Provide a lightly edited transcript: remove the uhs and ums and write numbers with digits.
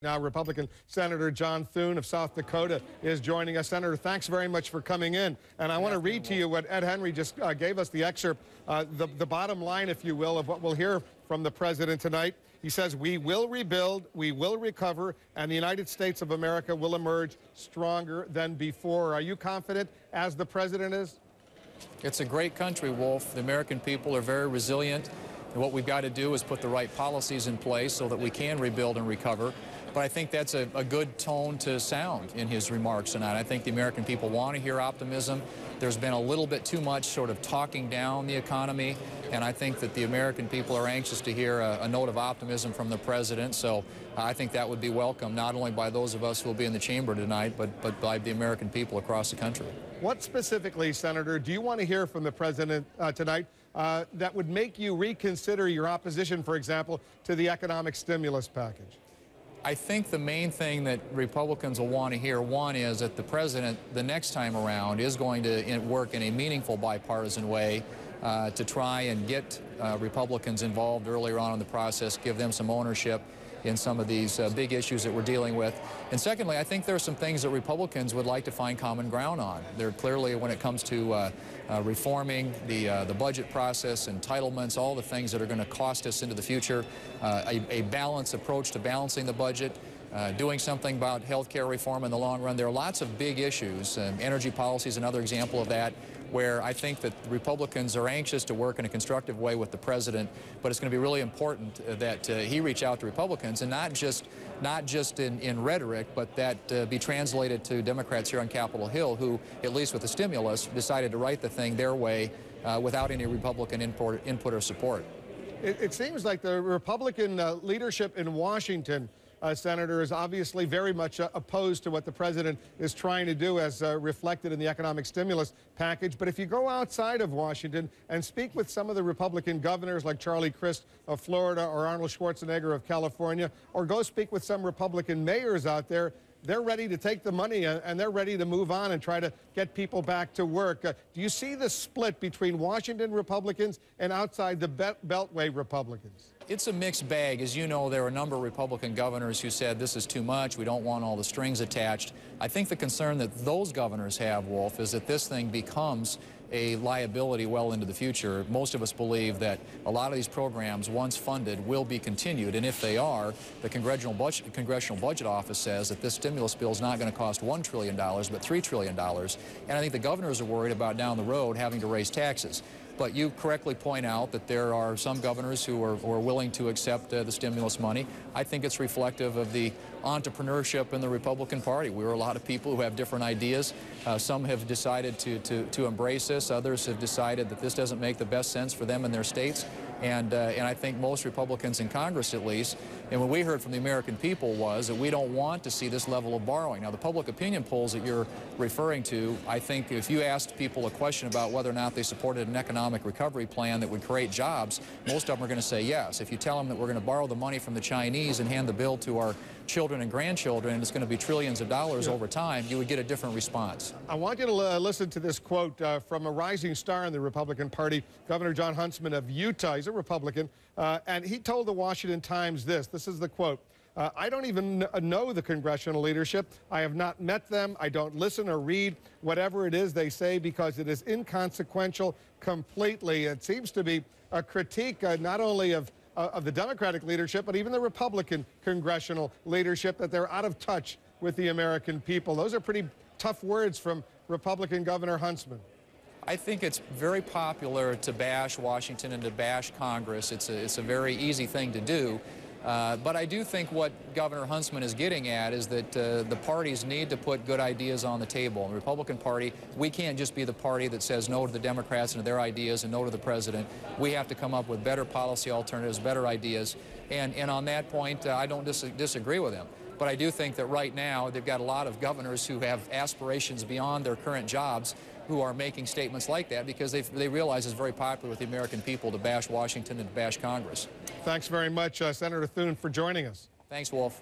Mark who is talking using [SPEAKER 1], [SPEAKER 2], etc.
[SPEAKER 1] Now, Republican Senator John Thune of South Dakota is joining us. Senator, thanks very much for coming in. And I want to read to you what Ed Henry just gave us, the excerpt, the bottom line, if you will, of what we'll hear from the president tonight. He says, "We will rebuild, we will recover, and the United States of America will emerge stronger than before." Are you confident, as the president is?
[SPEAKER 2] It's a great country, Wolf. The American people are very resilient. And what we've got to do is put the right policies in place so that we can rebuild and recover. But I think that's a good tone to sound in his remarks tonight. I think the American people want to hear optimism. There's been a little bit too much sort of talking down the economy, and I think that the American people are anxious to hear a note of optimism from the president. So I think that would be welcome, not only by those of us who will be in the chamber tonight, but by the American people across the country.
[SPEAKER 1] What specifically, Senator, do you want to hear from the president tonight that would make you reconsider your opposition, for example, to the economic stimulus package?
[SPEAKER 2] I think the main thing that Republicans will want to hear, one, is that the president, the next time around, is going to work in a meaningful bipartisan way to try and get Republicans involved earlier on in the process, give them some ownership in some of these big issues that we're dealing with. And secondly, I think there are some things that Republicans would like to find common ground on. They're clearly, when it comes to reforming the budget process, entitlements, all the things that are going to cost us into the future, a balanced approach to balancing the budget, doing something about health care reform in the long run. There are lots of big issues, energy policy is another example of that, where I think that Republicans are anxious to work in a constructive way with the president, but it's going to be really important that he reach out to Republicans, and not just in rhetoric, but that be translated to Democrats here on Capitol Hill who, at least with the stimulus, decided to write the thing their way without any Republican input or support.
[SPEAKER 1] It seems like the Republican leadership in Washington, Senator, is obviously very much opposed to what the president is trying to do, as reflected in the economic stimulus package. But if you go outside of Washington and speak with some of the Republican governors like Charlie Crist of Florida or Arnold Schwarzenegger of California, or go speak with some Republican mayors out there, they're ready to take the money and they're ready to move on and try to get people back to work. Do you see the split between Washington Republicans and outside the Beltway Republicans?
[SPEAKER 2] It's a mixed bag. As you know, there are a number of Republican governors who said this is too much, we don't want all the strings attached. I think the concern that those governors have, Wolf, is that this thing becomes a liability well into the future. Most of us believe that a lot of these programs, once funded, will be continued, and if they are, the Congressional Budget Office says that this stimulus bill is not going to cost $1 trillion, but $3 trillion, and I think the governors are worried about down the road having to raise taxes. But you correctly point out that there are some governors who are willing to accept the stimulus money. I think it's reflective of the entrepreneurship in the Republican Party. We're a lot of people who have different ideas. Some have decided to embrace this. Others have decided that this doesn't make the best sense for them in their states. And I think most Republicans in Congress, at least, and what we heard from the American people was that we don't want to see this level of borrowing. Now, the public opinion polls that you're referring to, I think if you asked people a question about whether or not they supported an economic recovery plan that would create jobs, most of them are going to say yes. If you tell them that we're going to borrow the money from the Chinese and hand the bill to our children and grandchildren, and it's going to be trillions of dollars over time, you would get a different response.
[SPEAKER 1] I want you to listen to this quote from a rising star in the Republican Party, Governor Jon Huntsman of Utah. He's a Republican, and he told the Washington Times this. This is the quote. "I don't even know the congressional leadership. I have not met them. I don't listen or read whatever it is they say because it is inconsequential completely." It seems to be a critique not only of the Democratic leadership, but even the Republican congressional leadership, that they're out of touch with the American people. Those are pretty tough words from Republican Governor Huntsman.
[SPEAKER 2] I think it's very popular to bash Washington and to bash Congress. It's a very easy thing to do. But I do think what Governor Huntsman is getting at is that the parties need to put good ideas on the table. In the Republican Party, we can't just be the party that says no to the Democrats and to their ideas and no to the president. We have to come up with better policy alternatives, better ideas. And on that point, I don't disagree with him. But I do think that right now they've got a lot of governors who have aspirations beyond their current jobs who are making statements like that because they realize it's very popular with the American people to bash Washington and to bash Congress.
[SPEAKER 1] Thanks very much, Senator Thune, for joining us.
[SPEAKER 2] Thanks, Wolf.